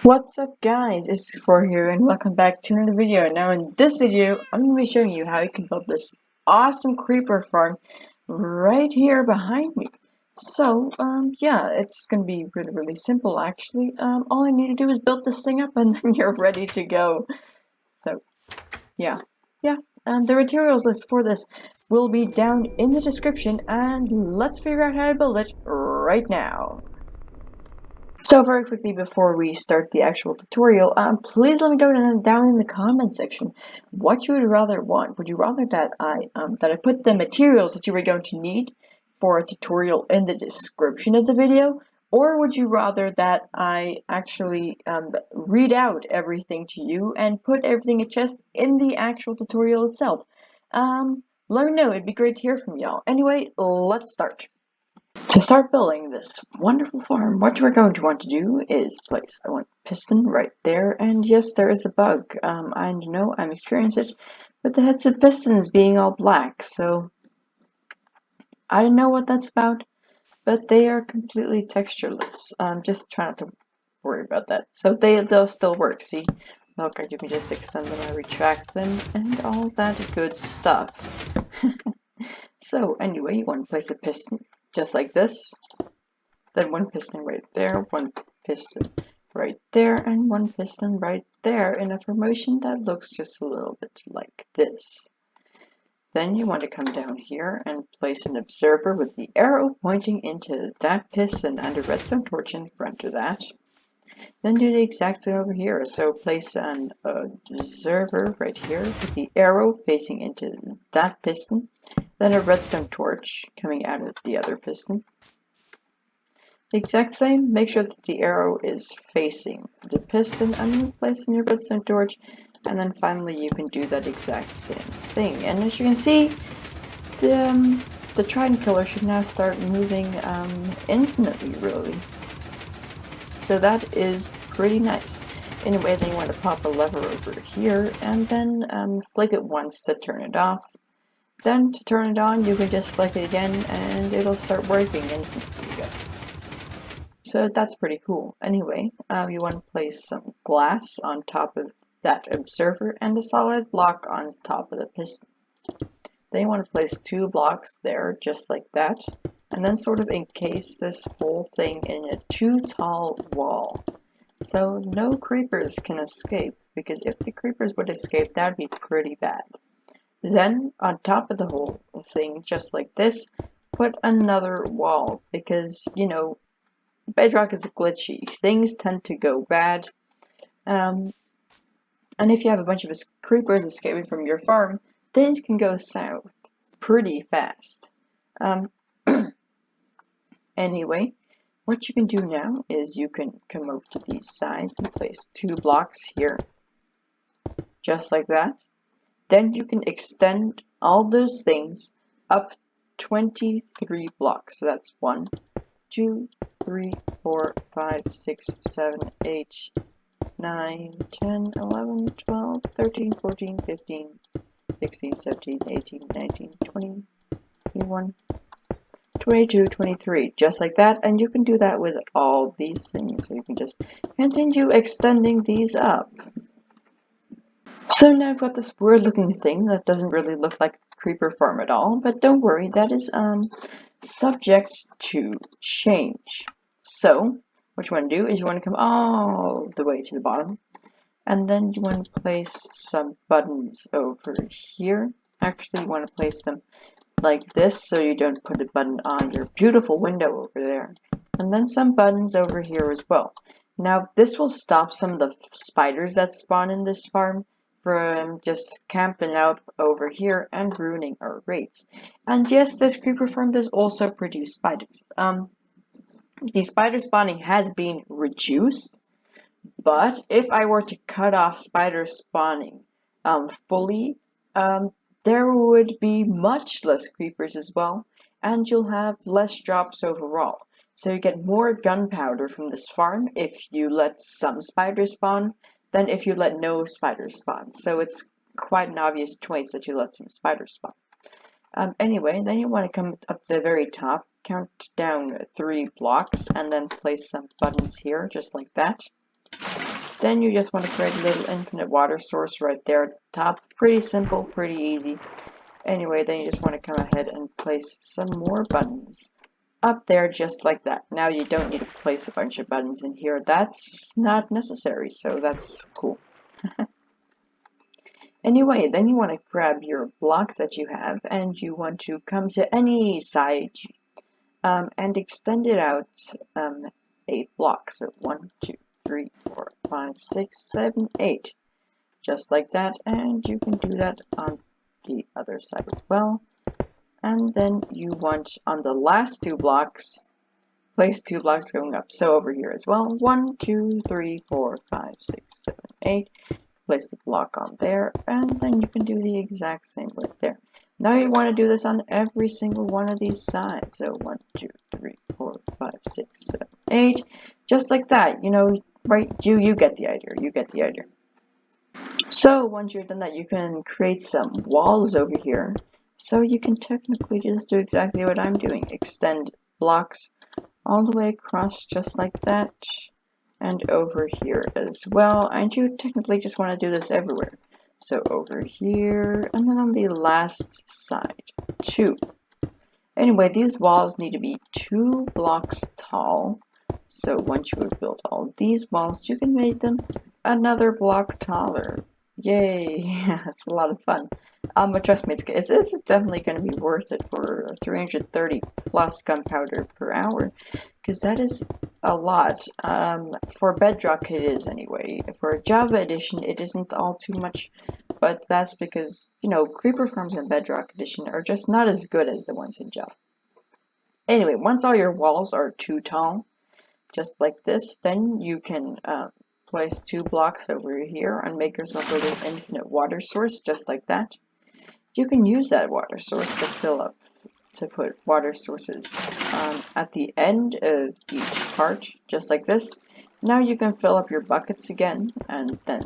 What's up guys, it's Explorer here and welcome back to another video. Now in this video, I'm going to be showing you how you can build this awesome creeper farm right here behind me. So, yeah, it's going to be really simple actually. All I need to do is build this thing up and then you're ready to go. So, yeah, the materials list for this will be down in the description and let's figure out how to build it right now. So very quickly before we start the actual tutorial, please let me know down in the comment section what you would rather want. Would you rather that I put the materials that you were going to need for a tutorial in the description of the video, or would you rather that I actually read out everything to you and put everything just in the actual tutorial itself? Let me know. It'd be great to hear from y'all. Anyway, let's start. To start building this wonderful farm, what we're going to want to do is place a piston right there, and yes, there is a bug. I know I'm experiencing it with the heads of pistons being all black, so I don't know what that's about, but they are completely textureless. Just try not to worry about that. So they'll still work, see? Okay, you can just extend them and retract them, and all that good stuff. So anyway, you want to place a piston just like this. Then one piston right there, one piston right there, and one piston right there in a formation that looks just a little bit like this. Then you want to come down here and place an observer with the arrow pointing into that piston and a redstone torch in front of that. Then do the exact same over here. So place an observer right here with the arrow facing into that piston, then a redstone torch coming out of the other piston. The exact same, make sure that the arrow is facing the piston and then place in your redstone torch, and then finally you can do that exact same thing. And as you can see, the Trident killer should now start moving infinitely, really. So that is pretty nice. Anyway, then you want to pop a lever over here and then flick it once to turn it off. Then to turn it on, you can just flick it again and it'll start working infinitely. So that's pretty cool. Anyway, you want to place some glass on top of that observer and a solid block on top of the piston. Then you want to place two blocks there, just like that, and then sort of encase this whole thing in a too tall wall. So no creepers can escape, because if the creepers would escape, that'd be pretty bad. Then, on top of the whole thing, just like this, put another wall, because, you know, Bedrock is glitchy. Things tend to go bad. And if you have a bunch of creepers escaping from your farm, things can go south pretty fast. Anyway, what you can do now is you can come over to these sides and place two blocks here. Just like that. Then you can extend all those things up 23 blocks. So that's 1, 2, 3, 4, 5, 6, 7, 8, 9, 10, 11, 12, 13, 14, 15, 16, 17, 18, 19, 20, 21, 22, 23, just like that. And you can do that with all these things. So you can just continue extending these up. So now I've got this weird looking thing that doesn't really look like a creeper farm at all, but don't worry, that is subject to change. So what you want to do is you want to come all the way to the bottom, and then you want to place some buttons over here. Actually, you want to place them like this so you don't put a button on your beautiful window over there. And then some buttons over here as well. Now this will stop some of the spiders that spawn in this farm from just camping out over here and ruining our raids. And yes, this creeper farm does also produce spiders. The spider spawning has been reduced, but if I were to cut off spider spawning fully, there would be much less creepers as well, and you'll have less drops overall. So you get more gunpowder from this farm if you let some spiders spawn than if you let no spiders spawn. So it's quite an obvious choice that you let some spiders spawn. Anyway, then you want to come up to the very top, count down 3 blocks, and then place some buttons here, just like that. Then you just want to create a little infinite water source right there at the top. Pretty simple, pretty easy. Anyway, then you just want to come ahead and place some more buttons up there just like that. Now you don't need to place a bunch of buttons in here. That's not necessary, so that's cool. Anyway, then you want to grab your blocks that you have and you want to come to any side and extend it out 8 blocks. So 1, 2, 3, 4, 5, 6, 7, 8. Just like that, and you can do that on the other side as well. And then you want on the last 2 blocks, place 2 blocks going up. So over here as well, 1, 2, 3, 4, 5, 6, 7, 8. Place the block on there, and then you can do the exact same right there. Now you want to do this on every single one of these sides. So 1, 2, 3, 4, 5, 6, 7, 8. Just like that, you know, right? You get the idea. You get the idea. So once you've done that, you can create some walls over here. So you can technically just do exactly what I'm doing. Extend blocks all the way across just like that. And over here as well. And you technically just want to do this everywhere. So over here, and then on the last side, 2. Anyway, these walls need to be 2 blocks tall. So once you have built all these walls, you can make them another block taller. Yay! That's a lot of fun. But trust me, this is definitely going to be worth it for 330 plus gunpowder per hour, because that is a lot. For Bedrock it is anyway. For Java Edition it isn't all too much, but that's because, you know, creeper farms in Bedrock Edition are just not as good as the ones in Java. Anyway, once all your walls are too tall, just like this, then you can place 2 blocks over here and make yourself a little infinite water source, just like that. You can use that water source to fill up, to put water sources at the end of each part, just like this. Now you can fill up your buckets again, and then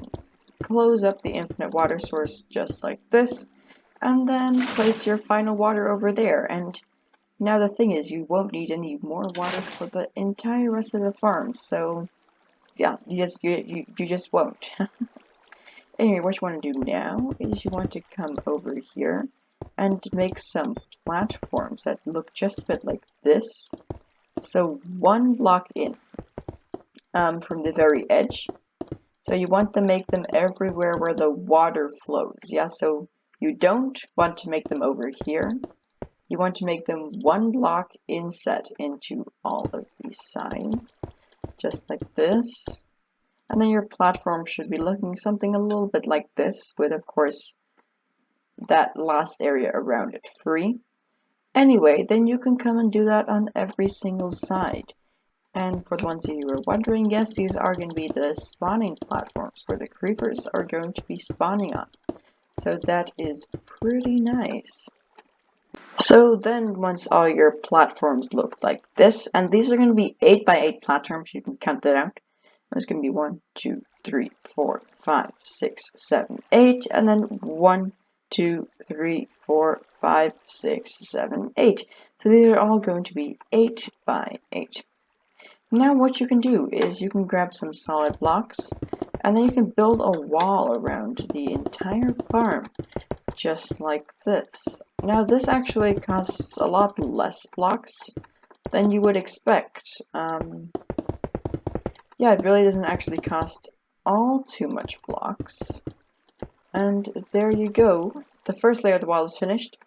close up the infinite water source, just like this, and then place your final water over there. And now the thing is, you won't need any more water for the entire rest of the farm, so yeah, you just won't. Anyway, what you want to do now is you want to come over here and make some platforms that look just a bit like this. So 1 block in from the very edge. So you want to make them everywhere where the water flows. Yeah, so you don't want to make them over here. You want to make them 1 block inset into all of these sides, just like this. And then your platform should be looking something a little bit like this, with of course that last area around it free. Anyway, then you can come and do that on every single side. And for the ones of you who are wondering, yes, these are going to be the spawning platforms where the creepers are going to be spawning on. So that is pretty nice. So then once all your platforms look like this, and these are going to be 8 by 8 platforms, you can count that out. There's going to be 1, 2, 3, 4, 5, 6, 7, 8, and then 1, 2, 3, 4, 5, 6, 7, 8. So these are all going to be 8 by 8. Now what you can do is you can grab some solid blocks, and then you can build a wall around the entire farm, just like this. Now this actually costs a lot less blocks than you would expect. Yeah, it really doesn't actually cost all too much blocks. And there you go. The first layer of the wall is finished.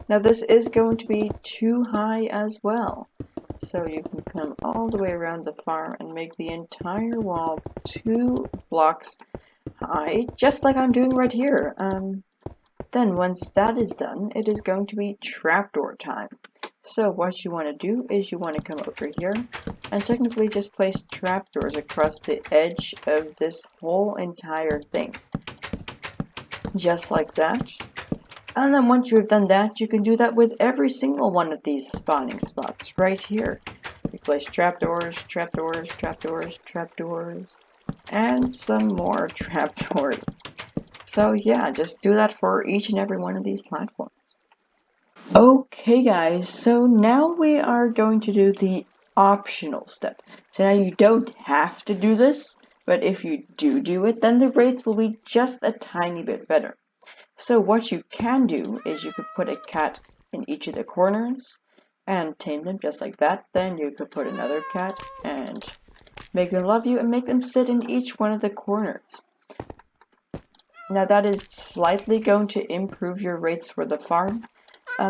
Now this is going to be too high as well. So you can come all the way around the farm and make the entire wall 2 blocks high, just like I'm doing right here. Then once that is done, it is going to be trapdoor time. So what you want to do is you want to come over here and technically just place trapdoors across the edge of this whole entire thing. Just like that. And then once you've done that, you can do that with every single one of these spawning spots right here. You place trapdoors, trapdoors, trapdoors, trapdoors, and some more trapdoors. So yeah, just do that for each and every one of these platforms. Okay guys, so now we are going to do the optional step. So now you don't have to do this, But if you do it, then the rates will be just a tiny bit better. So what you can do is you could put a cat in each of the corners and tame them just like that. Then you could put another cat and make them love you and make them sit in each one of the corners. Now that is slightly going to improve your rates for the farm,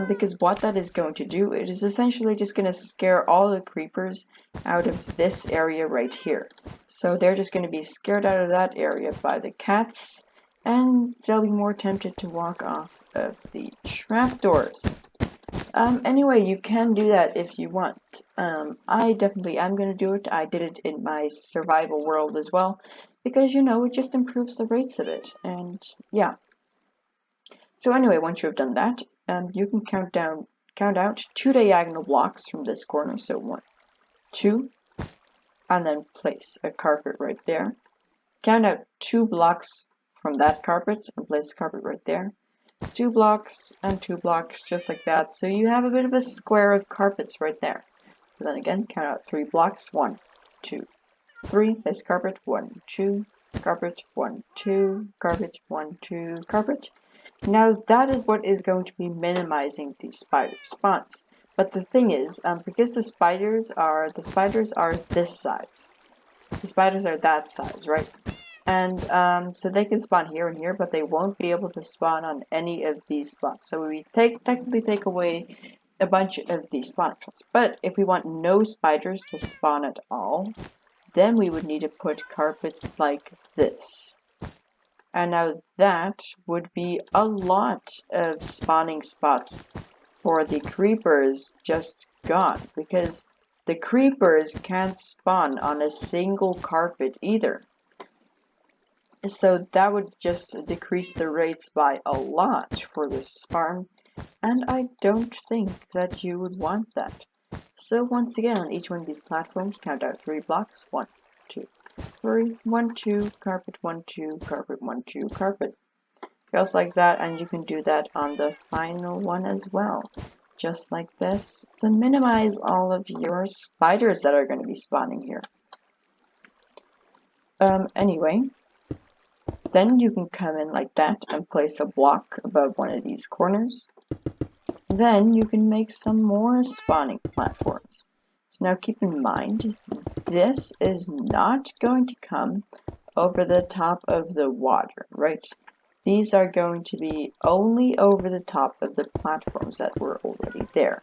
because what that is going to do, it is essentially just going to scare all the creepers out of this area right here. So they're just going to be scared out of that area by the cats, and they'll be more tempted to walk off of the trapdoors. Anyway, you can do that if you want. I definitely am going to do it. I did it in my survival world as well, because, you know, it just improves the rates of it, and yeah. So anyway, once you have done that, you can count out 2 diagonal blocks from this corner. So 1, 2, and then place a carpet right there. Count out 2 blocks from that carpet and place the carpet right there. 2 blocks and 2 blocks, just like that. So you have a bit of a square of carpets right there. So then again, count out 3 blocks. 1, 2, 3. Place carpet. 1, 2. Carpet. 1, 2. Carpet. 1, 2. Carpet. Now that is what is going to be minimizing the spider spawns. But the thing is, because the spiders are this size. The spiders are that size, right? And so they can spawn here and here, but they won't be able to spawn on any of these spots. So we technically take away a bunch of these spawn spots. But if we want no spiders to spawn at all, then we would need to put carpets like this. And now that would be a lot of spawning spots for the creepers just gone, because the creepers can't spawn on a single carpet either. So that would just decrease the rates by a lot for this farm, and I don't think that you would want that. So once again, on each one of these platforms, count out 3 blocks. 1, 2, 3. 1, 2, carpet. 1, 2, carpet. 1, 2, carpet. Just like that, and you can do that on the final one as well. Just like this, to minimize all of your spiders that are going to be spawning here. Anyway, then you can come in like that and place a block above one of these corners. Then you can make some more spawning platforms. So now keep in mind, this is not going to come over the top of the water, right? These are going to be only over the top of the platforms that were already there.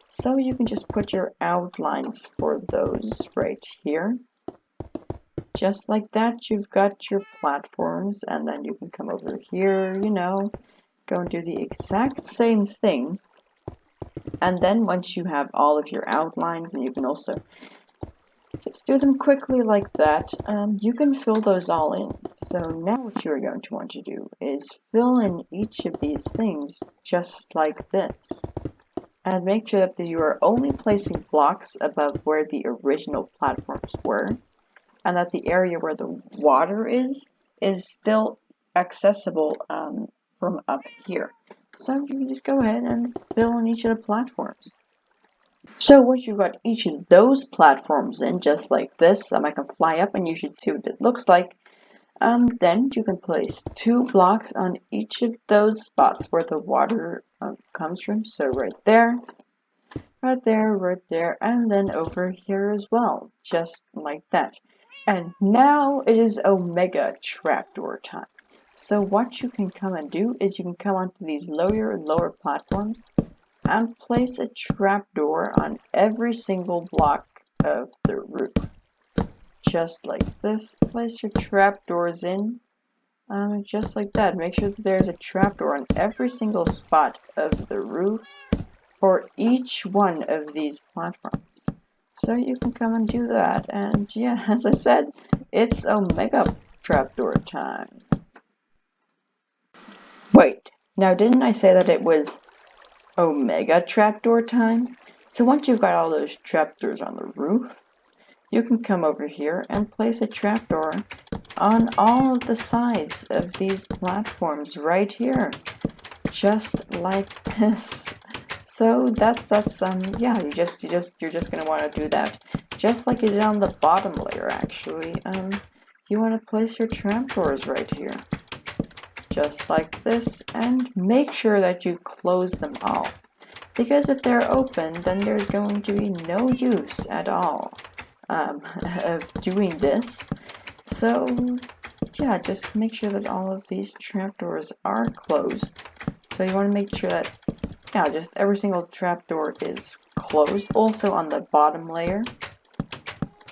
So you can just put your outlines for those right here. Just like that, you've got your platforms, and then you can come over here, you know, go and do the exact same thing. And then once you have all of your outlines, and you can also just do them quickly like that, you can fill those all in. So now what you're going to want to do is fill in each of these things just like this. And make sure that you are only placing blocks above where the original platforms were, and that the area where the water is still accessible from up here. So you can just go ahead and fill in each of the platforms. So once you've got each of those platforms in, just like this, I can fly up and you should see what it looks like. Then you can place 2 blocks on each of those spots where the water comes from. So right there, right there, right there, and then over here as well, just like that. And now it is Omega Trapdoor time. So what you can come and do is you can come onto these lower platforms and place a trapdoor on every single block of the roof. Just like this, place your trapdoors in, just like that. Make sure that there's a trapdoor on every single spot of the roof for each one of these platforms. So you can come and do that, and yeah, as I said, it's Omega Trapdoor time. Wait, now didn't I say that it was Omega Trapdoor time? So once you've got all those trapdoors on the roof, you can come over here and place a trapdoor on all of the sides of these platforms right here, just like this. So that's yeah, you're just gonna want to do that just like you did on the bottom layer. Actually, you want to place your trapdoors right here, just like this, and make sure that you close them all, because if they're open, then there's going to be no use at all of doing this. So yeah, just make sure that all of these trapdoors are closed. So you want to make sure that, yeah, just every single trapdoor is closed, also on the bottom layer.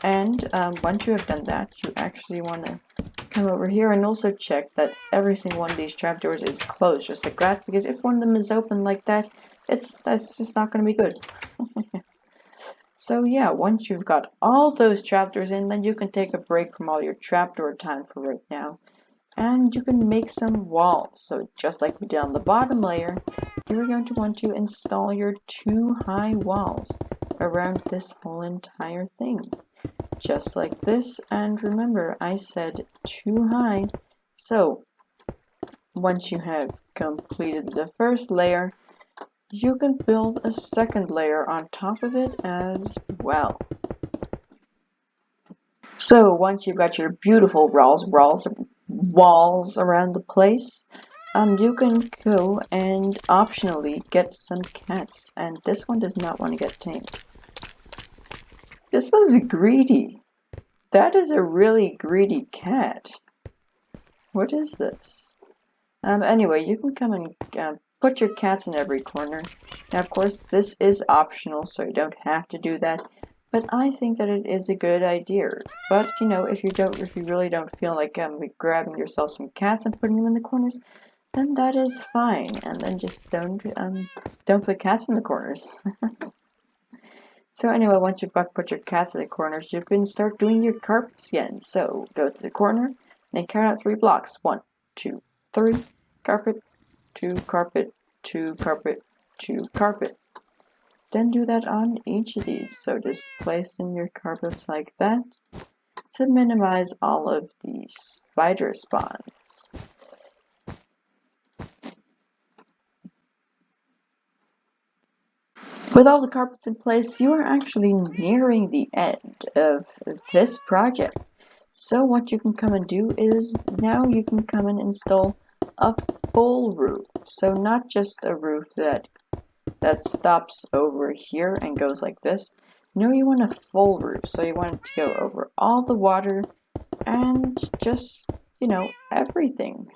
And once you have done that, you actually want to come over here and also check that every single one of these trapdoors is closed, just like that, because if one of them is open like that, that's just not going to be good. So yeah, once you've got all those trapdoors in, then you can take a break from all your trapdoor time for right now, and you can make some walls. So just like we did on the bottom layer, you're going to want to install your 2 high walls around this whole entire thing, just like this. And remember, I said 2 high. So once you have completed the first layer, you can build a second layer on top of it as well. So once you've got your beautiful walls around the place, you can go and optionally get some cats, and this one does not want to get tamed. This was greedy. That is a really greedy cat. What is this? Anyway, you can come and put your cats in every corner. Now, of course, this is optional, so you don't have to do that. But I think that it is a good idea. But you know, if you really don't feel like grabbing yourself some cats and putting them in the corners, then that is fine. And then just don't put cats in the corners. So anyway, once you've put your cats in the corners, you can start doing your carpets again. So go to the corner, and count out 3 blocks. 1, 2, 3. Carpet, 2 carpet, 2 carpet, 2 carpet. Then do that on each of these. So just place in your carpets like that to minimize all of the spider spawns. With all the carpets in place, you are actually nearing the end of this project. So what you can come and do is now you can come and install a full roof. So not just a roof that stops over here and goes like this. No, you want a full roof. So you want it to go over all the water and just, you know, everything.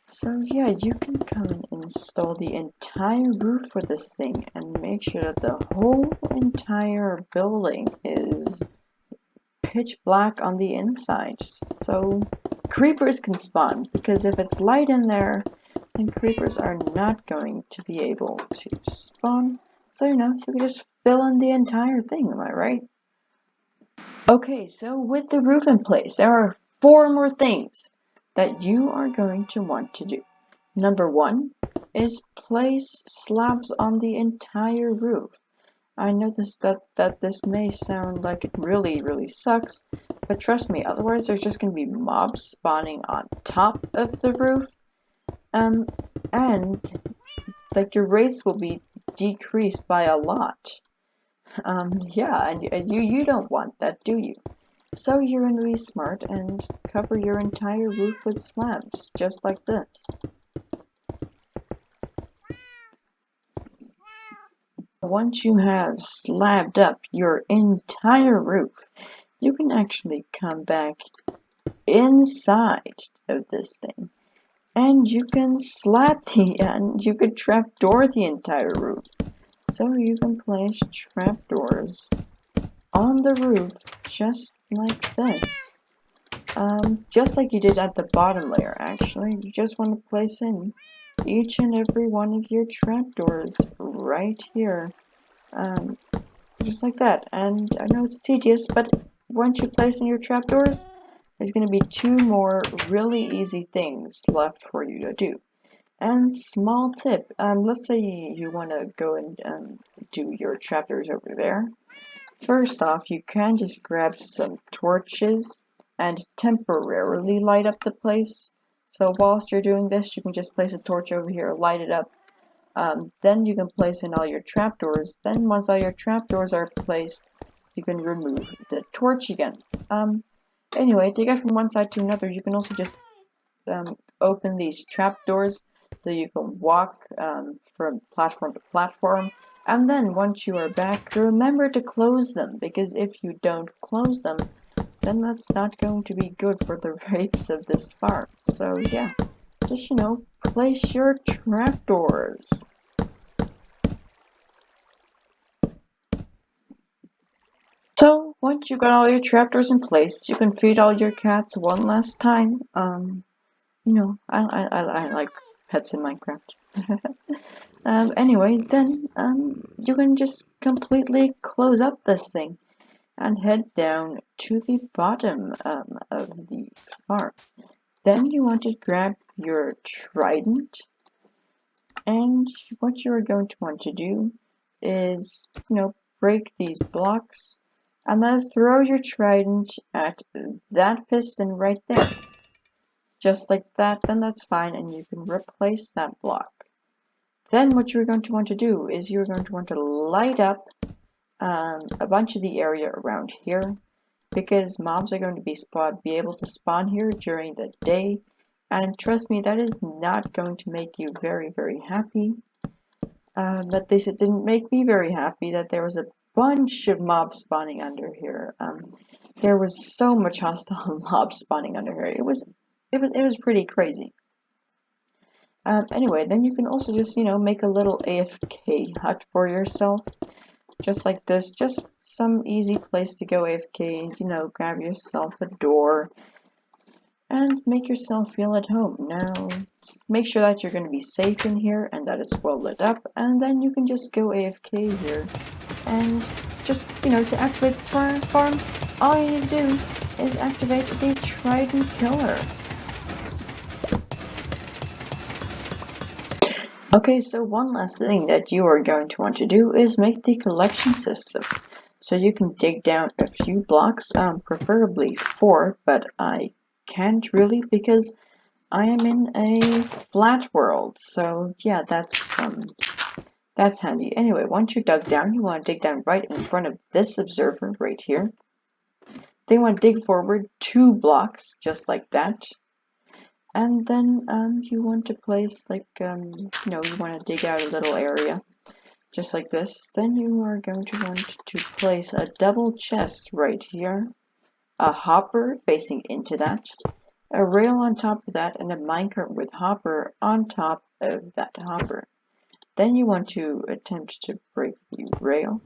So yeah, you can come and install the entire roof for this thing and make sure that the whole entire building is pitch black on the inside, so creepers can spawn, because if it's light in there, then creepers are not going to be able to spawn. So you know, you can just fill in the entire thing, am I right? Okay, so with the roof in place, there are 4 more things that you are going to want to do. Number 1 is place slabs on the entire roof. I noticed that this may sound like it really sucks, but trust me, otherwise there's just going to be mobs spawning on top of the roof, and like your rates will be decreased by a lot. Yeah, and you don't want that, do you? So you're going to be smart and cover your entire roof with slabs, just like this. Once you have slabbed up your entire roof, you can actually come back inside of this thing, and you can you can trapdoor the entire roof. So you can place trapdoors on the roof just like this. Just like you did at the bottom layer, actually. You just want to place in each and every one of your trapdoors right here. Just like that. And I know it's tedious, but once you place in your trapdoors, there's going to be 2 more really easy things left for you to do. And small tip, let's say you want to go and do your trapdoors over there. First off, you can just grab some torches and temporarily light up the place. So whilst you're doing this, you can just place a torch over here, light it up. Then you can place in all your trapdoors. Then once all your trapdoors are placed, you can remove the torch again. Anyway, to get from one side to another, you can also just open these trapdoors so you can walk from platform to platform. And then once you are back, remember to close them, because if you don't close them, then that's not going to be good for the rates of this farm. So yeah, just, place your trapdoors. So once you got all your trapdoors in place, you can feed all your cats one last time. I like pets in Minecraft. Anyway, then you can just completely close up this thing and head down to the bottom of the farm. Then you want to grab your trident, and what you are going to want to do is, break these blocks and then throw your trident at that piston right there. Just like that, then that's fine, and you can replace that block. Then what you're going to want to do is you're going to want to light up a bunch of the area around here, because mobs are going to be able to spawn here during the day, and trust me, that is not going to make you very, very happy. At least it didn't make me very happy that there was a bunch of mobs spawning under here. There was so much hostile mobs spawning under here. It was pretty crazy. Anyway, then you can also just, make a little AFK hut for yourself. Just like this, just some easy place to go AFK, grab yourself a door and make yourself feel at home. Now, make sure that you're going to be safe in here and that it's well lit up, and then you can just go AFK here. And just, to activate the farm, all you need to do is activate the Trident killer. Okay, so one last thing that you are going to want to do is make the collection system. So you can dig down a few blocks, preferably 4, but I can't really because I am in a flat world. So yeah, that's handy. Anyway, once you dug down, you want to dig down right in front of this observer right here. Then you want to dig forward 2 blocks, just like that. And then you want to place, like, you want to dig out a little area, just like this. Then you are going to want to place a double chest right here, a hopper facing into that, a rail on top of that, and a minecart with hopper on top of that hopper. Then you want to attempt to break the rail.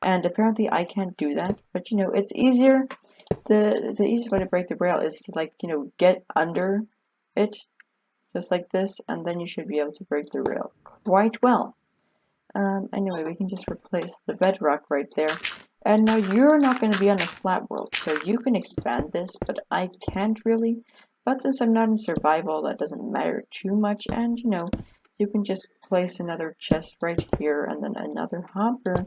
And apparently I can't do that, but it's easier. The easiest way to break the rail is to, like, get under it, just like this, and then you should be able to break the rail quite well. Anyway, we can just replace the bedrock right there. And now you're not going to be on a flat world, so you can expand this, but I can't really. But since I'm not in survival, that doesn't matter too much, and you can just place another chest right here, and then another hopper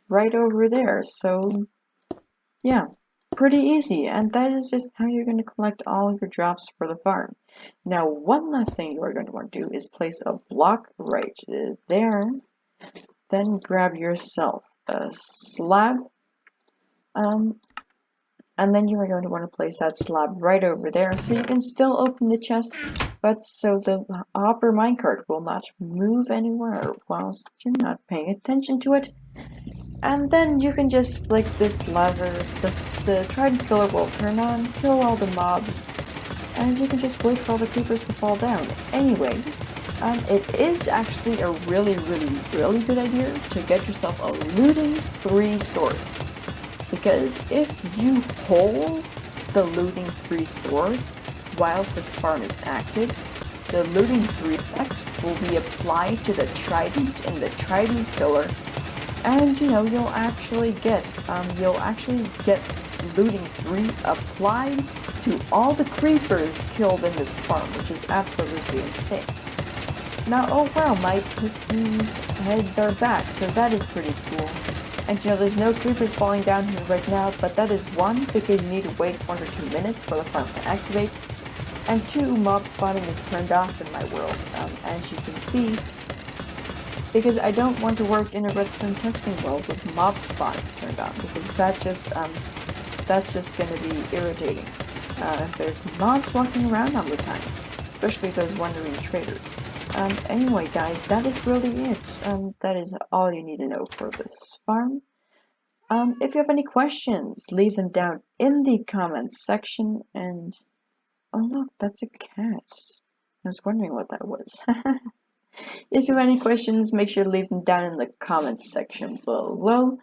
right over there. So yeah, pretty easy, and that is just how you're going to collect all your drops for the farm. Now, one last thing you are going to want to do is place a block right there. Then grab yourself a slab, and then you are going to want to place that slab right over there, so you can still open the chest, but so the Hopperminecart will not move anywhere whilst you're not paying attention to it. And then you can just flick this lever, the Trident killer will turn on, kill all the mobs, and you can just wait for all the creepers to fall down. Anyway, it is actually a really, really, really good idea to get yourself a looting 3 sword. Because if you hold the looting 3 sword whilst this farm is active, the looting 3 effect will be applied to the Trident and the Trident killer. And you'll actually get looting 3 applied to all the creepers killed in this farm, which is absolutely insane. Now, oh wow, my Piston's heads are back, so that is pretty cool. And there's no creepers falling down here right now, but that is 1, because you need to wait 1 or 2 minutes for the farm to activate, and 2, mob spawning is turned off in my world, as you can see. Because I don't want to work in a redstone testing world with mob spawning turned on, because that just that's just gonna be irritating. If there's mobs walking around all the time, especially those wandering traders. Anyway, guys, that is really it. That is all you need to know for this farm. If you have any questions, leave them down in the comments section. And oh look, that's a cat. I was wondering what that was. If you have any questions, make sure to leave them down in the comments section below.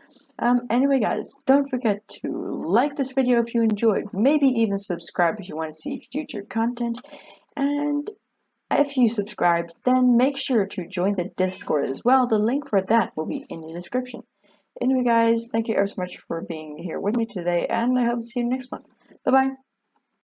Anyway, guys, don't forget to like this video if you enjoyed. Maybe even subscribe if you want to see future content. And if you subscribed, then make sure to join the Discord as well. The link for that will be in the description. Anyway, guys, thank you ever so much for being here with me today, and I hope to see you next one. Bye-bye.